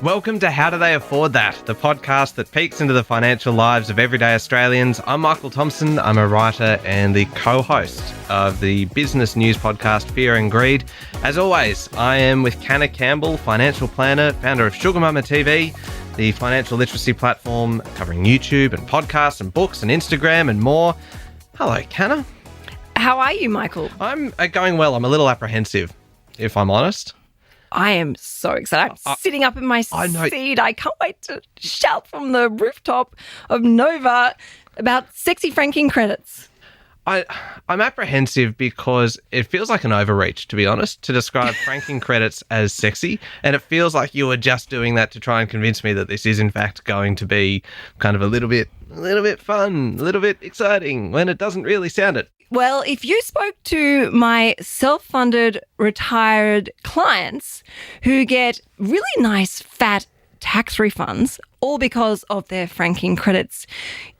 Welcome to How Do They Afford That, the podcast that peeks into the financial lives of everyday Australians. I'm Michael Thompson. I'm a writer and the co-host of the business news podcast Fear and Greed. As always, I am with Canna Campbell, financial planner, founder of Sugar Mama TV, the financial literacy platform covering YouTube and podcasts and books and Instagram and more. Hello, Canna. How are you, Michael? I'm going well. I'm a little apprehensive, if I'm honest. I am so excited. I'm sitting up in my seat. I can't wait to shout from the rooftop of Nova about sexy franking credits. I'm apprehensive because it feels like an overreach, to be honest, to describe franking credits as sexy. And it feels like you were just doing that to try and convince me that this is in fact going to be kind of a little bit fun, a little bit exciting, when it doesn't really sound it. Well, if you spoke to my self-funded retired clients who get really nice fat tax refunds, all because of their franking credits,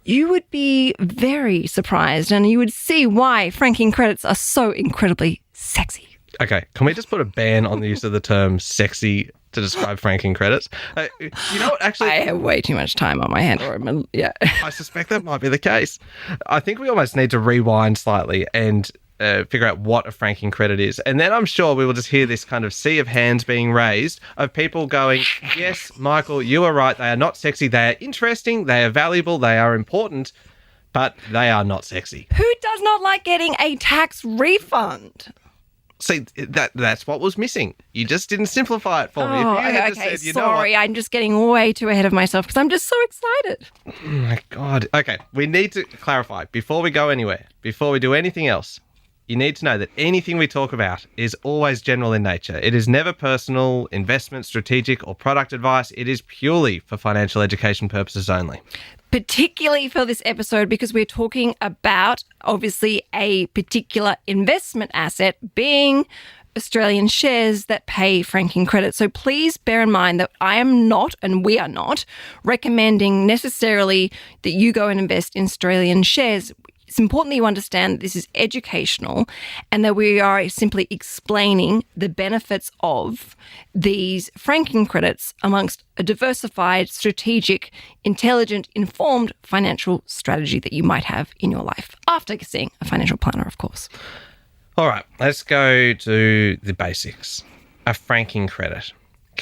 you would be very surprised and you would see why franking credits are so incredibly sexy. Okay, can we just put a ban on the use of the term sexy to describe franking credits? You know what, actually... I have way too much time on my hands. Yeah. I suspect that might be the case. I think we almost need to rewind slightly and figure out what a franking credit is. And then I'm sure we will just hear this kind of sea of hands being raised of people going, yes, Michael, you are right. They are not sexy. They are interesting. They are valuable. They are important, but they are not sexy. Who does not like getting a tax refund? See, that's what was missing. You just didn't simplify it for me. If you had just said, sorry, I'm just getting way too ahead of myself because I'm just so excited. Oh my God. Okay, we need to clarify before we go anywhere, before we do anything else. You need to know that anything we talk about is always general in nature. It is never personal, investment, strategic, or product advice. It is purely for financial education purposes only. Particularly for this episode because we're talking about, obviously, a particular investment asset being Australian shares that pay franking credits. So please bear in mind that I am not, and we are not, recommending necessarily that you go and invest in Australian shares. It's important that you understand that this is educational and that we are simply explaining the benefits of these franking credits amongst a diversified, strategic, intelligent, informed financial strategy that you might have in your life after seeing a financial planner, of course. All right, let's go to the basics. A franking credit.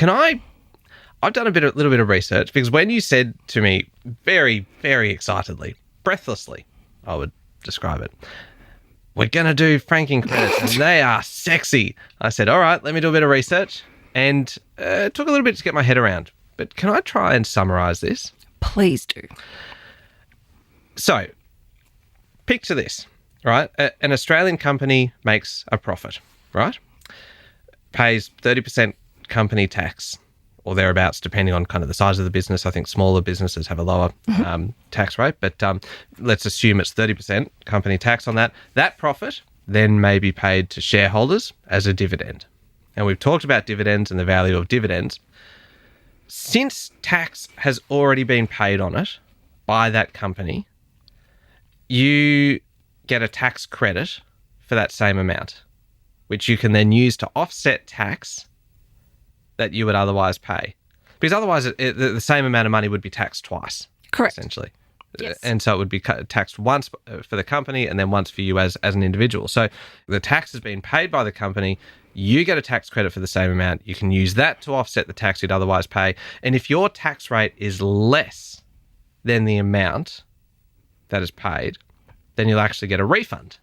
I've done a little bit of research because when you said to me very, very excitedly, breathlessly, I would describe it, we're going to do franking credits and they are sexy. I said, all right, let me do a bit of research, and it took a little bit to get my head around. But can I try and summarize this? Please do. So, picture this, right? An Australian company makes a profit, right? Pays 30% company tax or thereabouts, depending on kind of the size of the business. I think smaller businesses have a lower tax rate, but let's assume it's 30% company tax on that. That profit then may be paid to shareholders as a dividend. And we've talked about dividends and the value of dividends. Since tax has already been paid on it by that company, you get a tax credit for that same amount, which you can then use to offset tax that you would otherwise pay. Because otherwise the same amount of money would be taxed twice. Correct. Essentially. Yes. And so it would be taxed once for the company and then once for you as an individual. So the tax has been paid by the company. You get a tax credit for the same amount. You can use that to offset the tax you'd otherwise pay. And if your tax rate is less than the amount that is paid, then you'll actually get a refund.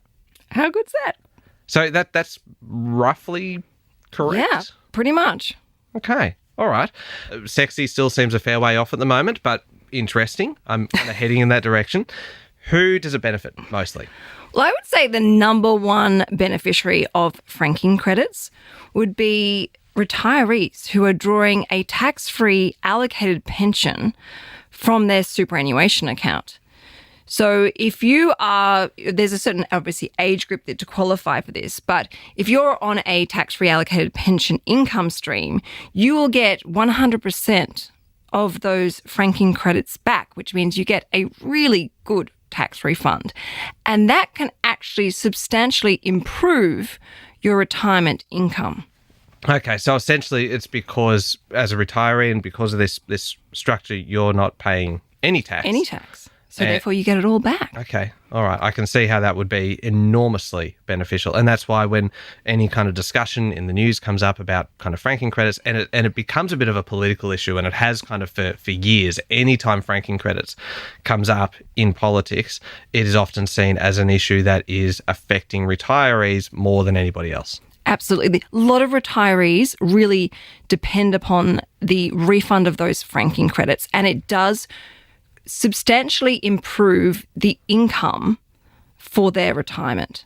How good's that? So that's roughly correct? Yeah, pretty much. Okay. All right. Sexy still seems a fair way off at the moment, but interesting. I'm kind of heading in that direction. Who does it benefit mostly? Well, I would say the number one beneficiary of franking credits would be retirees who are drawing a tax-free allocated pension from their superannuation account. So if you are, there's a certain, obviously, age group that to qualify for this, but if you're on a tax-free allocated pension income stream, you will get 100% of those franking credits back, which means you get a really good tax refund. And that can actually substantially improve your retirement income. Okay, so essentially it's because as a retiree and because of this structure, you're not paying any tax. Any tax. So therefore you get it all back. Okay, all right. I can see how that would be enormously beneficial. And that's why when any kind of discussion in the news comes up about kind of franking credits, and it becomes a bit of a political issue, and it has kind of for years, anytime franking credits comes up in politics, it is often seen as an issue that is affecting retirees more than anybody else. Absolutely. A lot of retirees really depend upon the refund of those franking credits, and it does substantially improve the income for their retirement.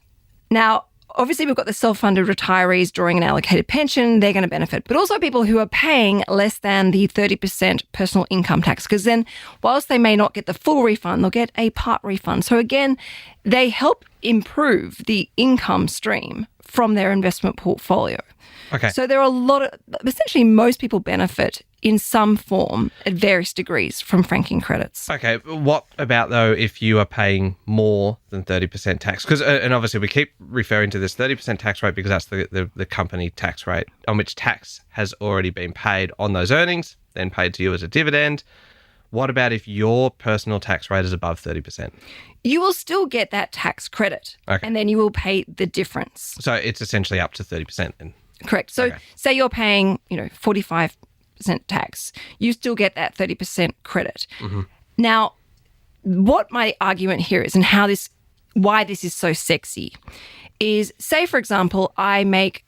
Now, obviously, we've got the self-funded retirees drawing an allocated pension. They're going to benefit. But also people who are paying less than the 30% personal income tax, because then whilst they may not get the full refund, they'll get a part refund. So again, they help improve the income stream from their investment portfolio. Okay. So there are essentially most people benefit in some form at various degrees from franking credits. Okay, what about though if you are paying more than 30% tax? Because and obviously we keep referring to this 30% tax rate because that's the company tax rate on which tax has already been paid on those earnings, then paid to you as a dividend. What about if your personal tax rate is above 30%? You will still get that tax credit, and then you will pay the difference. So it's essentially up to 30% then? Correct. So say you're paying, 45% tax, you still get that 30% credit. Mm-hmm. Now, what my argument here is, and why this is so sexy, is say, for example, I make...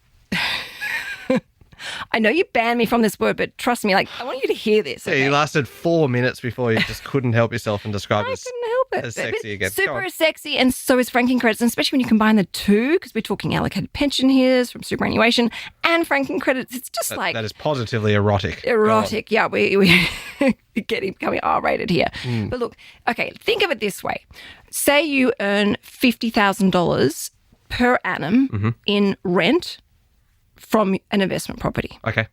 I know you banned me from this word, but trust me, I want you to hear this. Okay? Yeah, you lasted 4 minutes before you just couldn't help yourself and describe it as, couldn't help it. as sexy again. Super sexy, and so is franking credits, and especially when you combine the two, because we're talking allocated pension here from superannuation and franking credits. It's just that is positively erotic. Erotic, yeah. We're becoming R-rated here. But look, okay, think of it this way. Say you earn $50,000 per annum in rent from an investment property. Okay.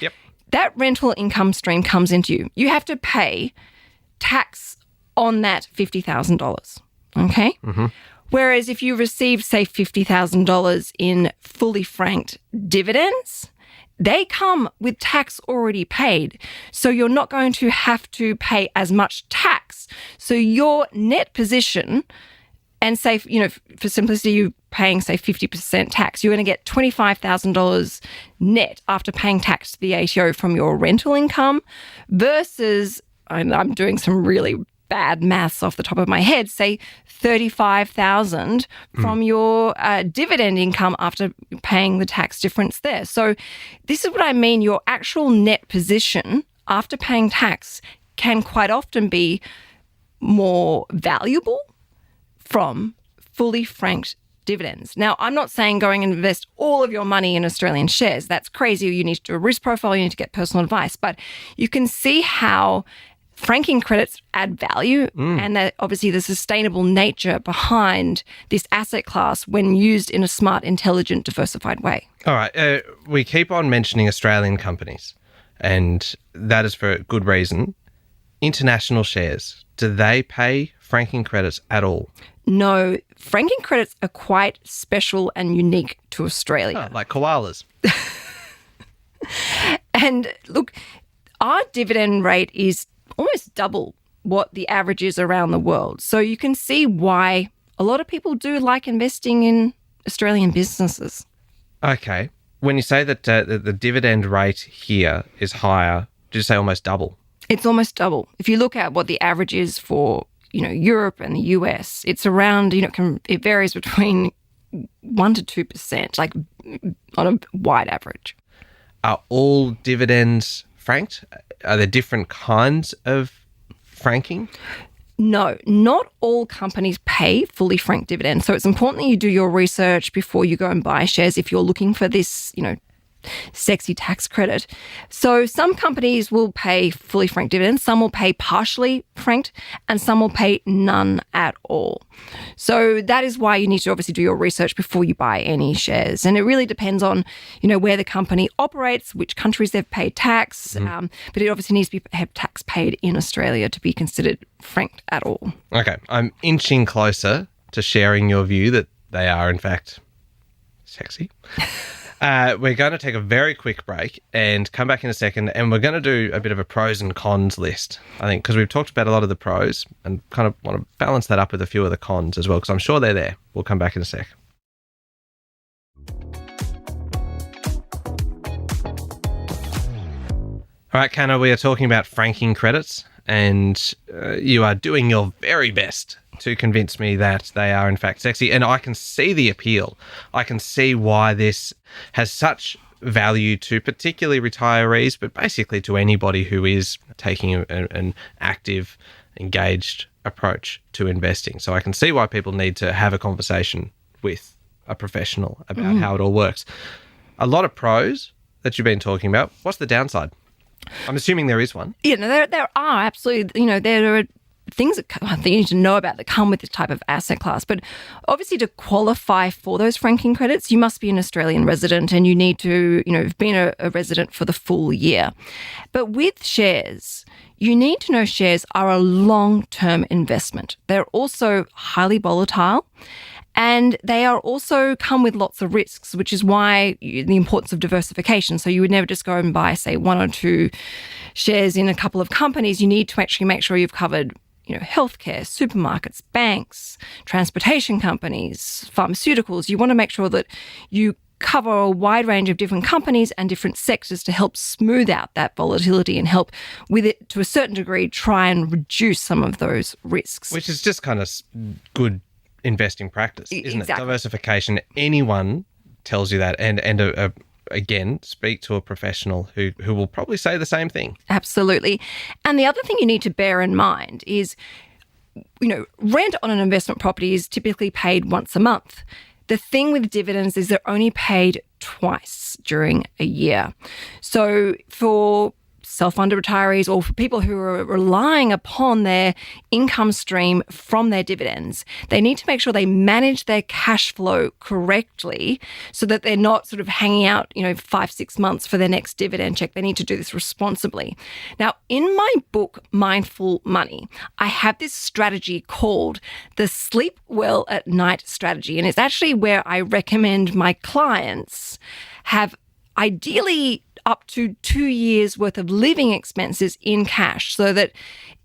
Yep. That rental income stream comes into you. You have to pay tax on that $50,000. Okay? Mm-hmm. Whereas if you receive, say, $50,000 in fully franked dividends, they come with tax already paid. So you're not going to have to pay as much tax. So your net position, and say, for simplicity, you're paying, say, 50% tax, you're going to get $25,000 net after paying tax to the ATO from your rental income versus, and I'm doing some really bad maths off the top of my head, say $35,000 from your dividend income after paying the tax difference there. So this is what I mean. Your actual net position after paying tax can quite often be more valuable from fully franked dividends. Now, I'm not saying going and invest all of your money in Australian shares. That's crazy. You need to do a risk profile. You need to get personal advice. But you can see how franking credits add value and that obviously the sustainable nature behind this asset class when used in a smart, intelligent, diversified way. All right. We keep on mentioning Australian companies, and that is for good reason. International shares, do they pay franking credits at all? No, franking credits are quite special and unique to Australia. Oh, like koalas. And look, our dividend rate is almost double what the average is around the world. So you can see why a lot of people do like investing in Australian businesses. Okay. When you say that the dividend rate here is higher, did you say almost double? It's almost double. If you look at what the average is for Europe and the US, it's around, it varies between 1% to 2%, like on a wide average. Are all dividends franked? Are there different kinds of franking? No, not all companies pay fully franked dividends. So it's important that you do your research before you go and buy shares if you're looking for this, sexy tax credit. So some companies will pay fully franked dividends, some will pay partially franked, and some will pay none at all. So that is why you need to obviously do your research before you buy any shares. And it really depends on, where the company operates, which countries they've paid tax, but it obviously needs to have tax paid in Australia to be considered franked at all. Okay, I'm inching closer to sharing your view that they are in fact sexy. We're going to take a very quick break and come back in a second, and we're going to do a bit of a pros and cons list, I think, because we've talked about a lot of the pros and kind of want to balance that up with a few of the cons as well, because I'm sure they're there. We'll come back in a sec. All right, Canna, we are talking about franking credits, and you are doing your very best to convince me that they are in fact sexy. And I can see the appeal. I can see why this has such value to particularly retirees, but basically to anybody who is taking an active, engaged approach to investing. So I can see why people need to have a conversation with a professional about how it all works. A lot of pros that you've been talking about. What's the downside? I'm assuming there is one. Yeah, no, there are absolutely. There are things that I think you need to know about that come with this type of asset class. But obviously, to qualify for those franking credits, you must be an Australian resident, and you need to, have been a resident for the full year. But with shares, you need to know shares are a long-term investment. They're also highly volatile. And they are also come with lots of risks, which is why the importance of diversification. So you would never just go and buy, say, one or two shares in a couple of companies. You need to actually make sure you've covered, healthcare, supermarkets, banks, transportation companies, pharmaceuticals. You want to make sure that you cover a wide range of different companies and different sectors to help smooth out that volatility and help with it, to a certain degree, try and reduce some of those risks. Which is just kind of good investing practice, isn't Exactly. it? Diversification. Anyone tells you that, and again, speak to a professional who will probably say the same thing. Absolutely. And the other thing you need to bear in mind is, rent on an investment property is typically paid once a month. The thing with dividends is they're only paid twice during a year. So for self-funded retirees or for people who are relying upon their income stream from their dividends, they need to make sure they manage their cash flow correctly so that they're not sort of hanging out, 5-6 months for their next dividend check. They need to do this responsibly. Now, in my book, Mindful Money, I have this strategy called the Sleep Well at Night strategy. And it's actually where I recommend my clients have ideally up to 2 years worth of living expenses in cash, so that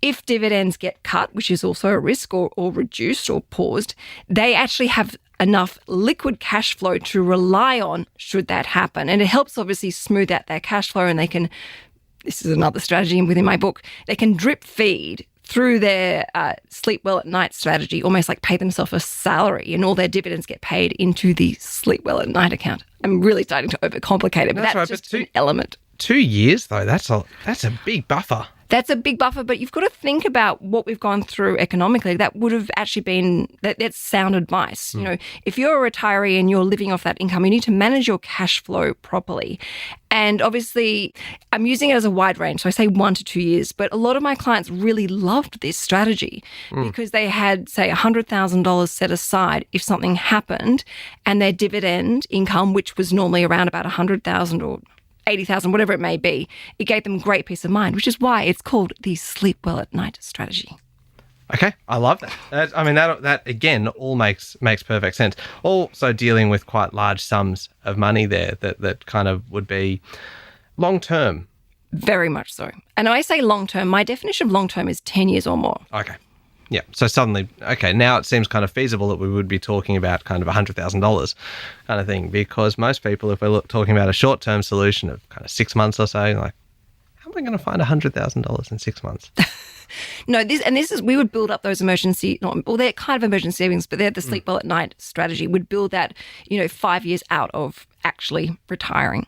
if dividends get cut, which is also a risk, or reduced or paused, they actually have enough liquid cash flow to rely on should that happen. And it helps obviously smooth out their cash flow, and they can, this is another strategy within my book, they can drip feed through their sleep well at night strategy, almost like pay themselves a salary, and all their dividends get paid into the sleep well at night account. I'm really starting to overcomplicate it, but that's just an element. 2 years, though, that's a big buffer. That's a big buffer, but you've got to think about what we've gone through economically. That would have actually been, that's sound advice. If you're a retiree and you're living off that income, you need to manage your cash flow properly. And obviously, I'm using it as a wide range. So I say 1 to 2 years, but a lot of my clients really loved this strategy because they had, say, $100,000 set aside if something happened, and their dividend income, which was normally around about $100,000 or 80,000, whatever it may be, it gave them great peace of mind, which is why it's called the Sleep Well at Night strategy. Okay, I love that. That again all makes perfect sense. Also dealing with quite large sums of money there that kind of would be long term. Very much so. And when I say long term, my definition of long term is 10 years or more. Okay. Yeah. So suddenly, now it seems kind of feasible that we would be talking about kind of $100,000 kind of thing, because most people, if we're talking about a short-term solution of kind of 6 months or so, like, how am I going to find $100,000 in 6 months? No, we would build up those they're kind of emergency savings, but they're the sleep well at night strategy. Would build that, 5 years out of actually retiring.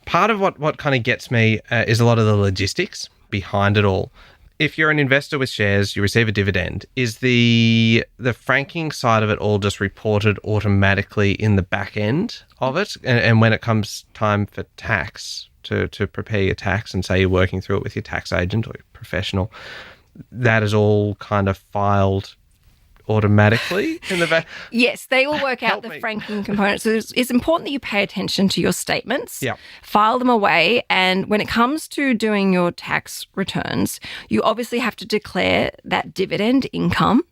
Part of what kind of gets me is a lot of the logistics behind it all. If you're an investor with shares, you receive a dividend. Is the franking side of it all just reported automatically in the back end of it? And when it comes time for tax, to prepare your tax, and say you're working through it with your tax agent or your professional, that is all kind of filed automatically in the back? Yes, they will work out Help the me. franking component. So it's important that you pay attention to your statements, Yep. file them away. And when it comes to doing your tax returns, you obviously have to declare that dividend income,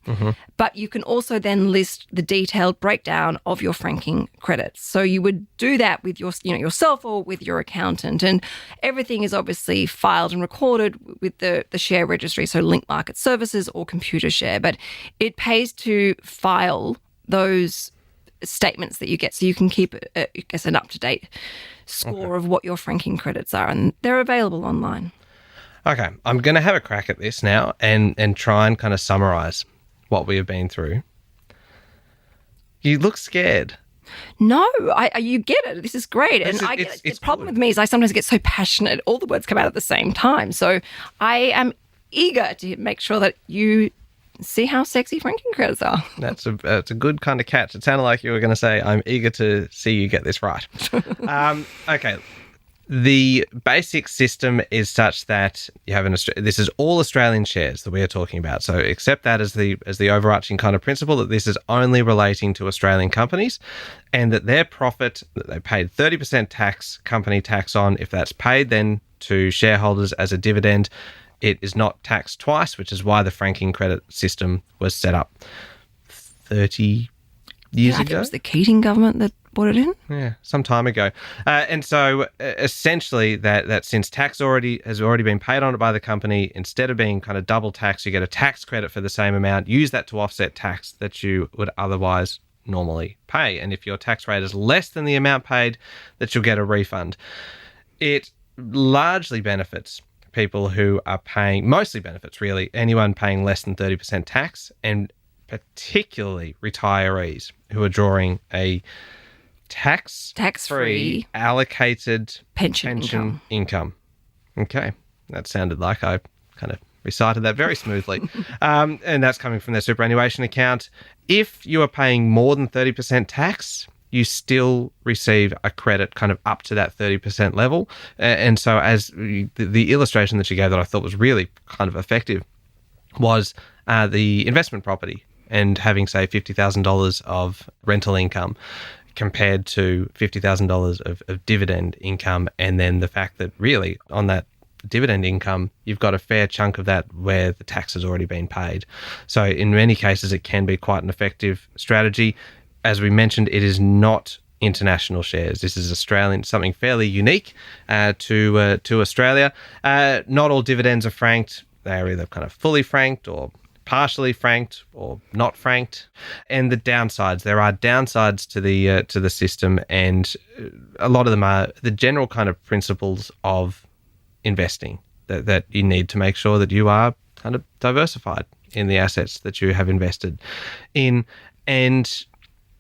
but you can also then list the detailed breakdown of your franking credits. So you would do that with yourself or with your accountant. And everything is obviously filed and recorded with the share registry, so Link Market Services or Computershare. But it pays to file those statements that you get so you can keep, I guess, an up-to-date score of what your franking credits are. And they're available online. Okay, I'm going to have a crack at this now and try and kind of summarize what we have been through. You look scared. No, you get it. This is great. And I get it. It's The problem good. with me is I sometimes get so passionate. All the words come out at the same time. So I am eager to make sure that you see how sexy franking credits are. That's a good kind of catch. It sounded like you were going to say, I'm eager to see you get this right. Okay. The basic system is such that you have this is all Australian shares that we are talking about. So accept that as the overarching kind of principle, that this is only relating to Australian companies, and that their profit that they paid 30% company tax on, if that's paid then to shareholders as a dividend, it is not taxed twice, which is why the franking credit system was set up 30 years I think ago. it was the Keating government that brought it in. Yeah, some time ago. And so essentially that since tax has already been paid on it by the company, instead of being kind of double tax, you get a tax credit for the same amount. Use that to offset tax that you would otherwise normally pay. And if your tax rate is less than the amount paid, that you'll get a refund. It largely benefits people who are paying, mostly benefits really, anyone paying less than 30% tax, and particularly retirees who are drawing a tax-free allocated pension income. Okay, that sounded like I kind of recited that very smoothly. And that's coming from their superannuation account. If you are paying more than 30% tax, you still receive a credit kind of up to that 30% level. And so as the illustration that you gave that I thought was really kind of effective was the investment property and having, say, $50,000 of rental income compared to $50,000 of dividend income. And then the fact that really on that dividend income, you've got a fair chunk of that where the tax has already been paid. So in many cases, it can be quite an effective strategy. As we mentioned, it is not international shares. This is Australian, something fairly unique to Australia. Not all dividends are franked. They are either kind of fully franked or partially franked or not franked. And the downsides, there are downsides to the system, and a lot of them are the general kind of principles of investing that you need to make sure that you are kind of diversified in the assets that you have invested in. And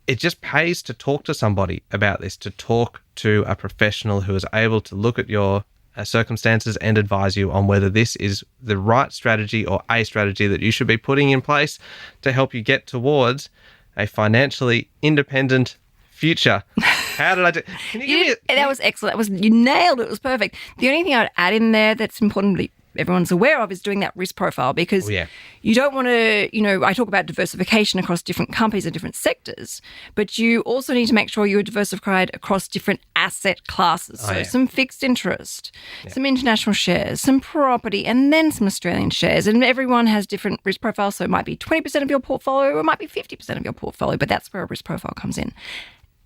it just pays to talk to somebody about this, to talk to a professional who is able to look at your circumstances and advise you on whether this is the right strategy or a strategy that you should be putting in place to help you get towards a financially independent future. How did I do? Can you give me That was excellent. You nailed it. It was perfect. The only thing I would add in there that's important that everyone's aware of is doing that risk profile, because you don't want to, I talk about diversification across different companies and different sectors, but you also need to make sure you're diversified across different asset classes. So some fixed interest, some international shares, some property, and then some Australian shares. And everyone has different risk profiles. So it might be 20% of your portfolio or it might be 50% of your portfolio, but that's where a risk profile comes in.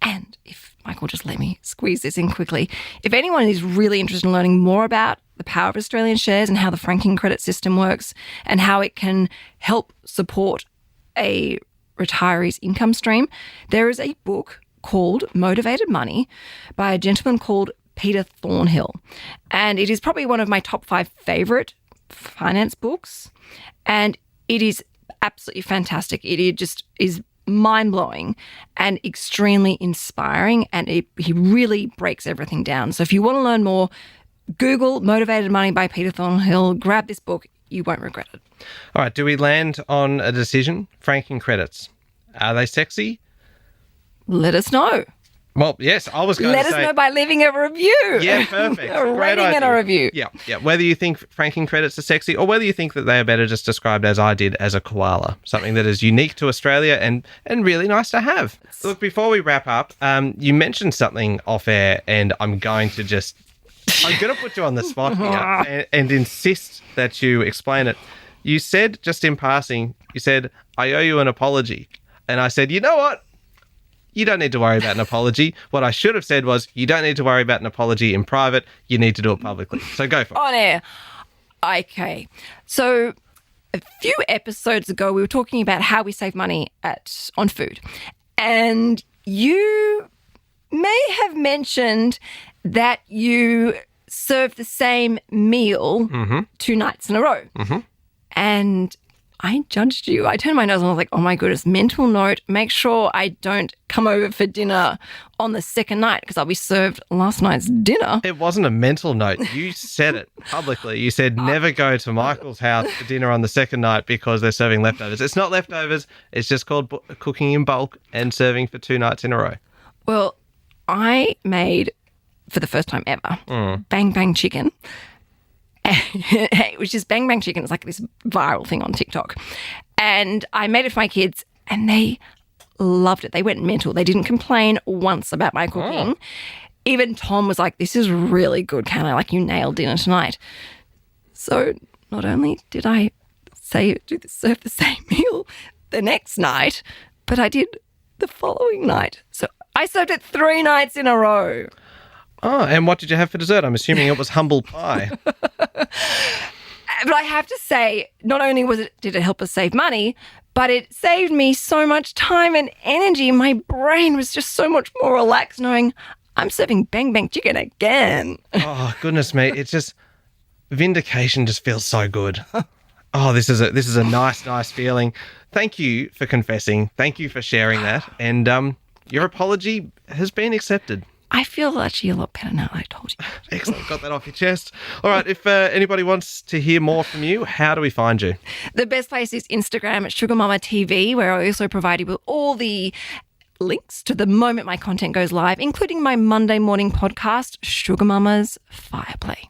And if Michael just let me squeeze this in quickly, if anyone is really interested in learning more about the power of Australian shares and how the franking credit system works and how it can help support a retiree's income stream, there is a book called Motivated Money by a gentleman called Peter Thornhill. And it is probably one of my top 5 favorite finance books. And it is absolutely fantastic. It just is mind-blowing and extremely inspiring, and he really breaks everything down. So if you want to learn more, Google Motivated Money by Peter Thornhill, grab this book, you won't regret it. All right, do we land on a decision? Franking credits, are they sexy? Let us know. Well, yes, I was going Let to say... us know by leaving a review. Yeah, perfect. A Great rating and a idea. review. Yeah. Whether you think franking credits are sexy or whether you think that they are better just described as I did as a koala, something that is unique to Australia and really nice to have. Look, before we wrap up, you mentioned something off air and I'm going to put you on the spot here and insist that you explain it. You said just in passing, I owe you an apology. And I said, you know what? You don't need to worry about an apology. What I should have said was, you don't need to worry about an apology in private. You need to do it publicly. So go for it. On air. Okay. So a few episodes ago, we were talking about how we save money on food. And you may have mentioned that you serve the same meal 2 nights in a row. Mm-hmm. And I judged you. I turned my nose and I was like, oh my goodness, mental note, make sure I don't come over for dinner on the second night because I'll be served last night's dinner. It wasn't a mental note. You said it publicly. You said never go to Michael's house for dinner on the second night because they're serving leftovers. It's not leftovers. It's just called cooking in bulk and serving for 2 nights in a row. Well, I made, for the first time ever, Bang Bang Chicken. Which is Bang Bang Chicken. It's like this viral thing on TikTok. And I made it for my kids and they loved it. They went mental. They didn't complain once about my cooking. Even Tom was like, this is really good, Canna. Like, you nailed dinner tonight. So not only did I serve the same meal the next night, but I did the following night. So I served it 3 nights in a row. Oh, and what did you have for dessert? I'm assuming it was humble pie. But I have to say, not only did it help us save money, but it saved me so much time and energy. My brain was just so much more relaxed knowing I'm serving Bang Bang Chicken again. Oh, goodness me. It's just, vindication just feels so good. Oh, this is a nice feeling. Thank you for confessing. Thank you for sharing that. And your apology has been accepted. I feel actually a lot better now, I told you. Excellent. Got that off your chest. All right. If anybody wants to hear more from you, how do we find you? The best place is Instagram at Sugar Mama TV, where I also provide you with all the links to the moment my content goes live, including my Monday morning podcast, Sugar Mama's Fireplay.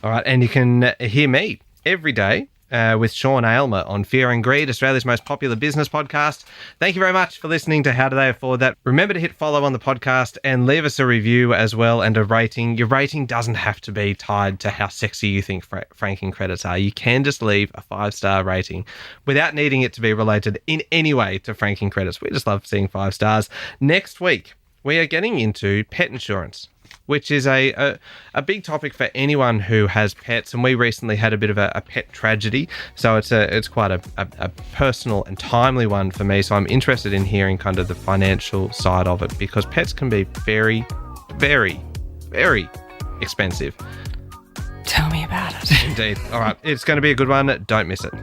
All right. And you can hear me every day with Sean Aylmer on Fear and Greed, Australia's most popular business podcast. Thank you very much for listening to How Do They Afford That? Remember to hit follow on the podcast and leave us a review as well and a rating. Your rating doesn't have to be tied to how sexy you think franking credits are. You can just leave a 5-star rating without needing it to be related in any way to franking credits. We just love seeing 5 stars. Next week, we are getting into pet insurance, which is a big topic for anyone who has pets. And we recently had a bit of a pet tragedy. So it's quite a personal and timely one for me. So I'm interested in hearing kind of the financial side of it because pets can be very, very, very expensive. Tell me about it. Indeed. All right. It's going to be a good one. Don't miss it.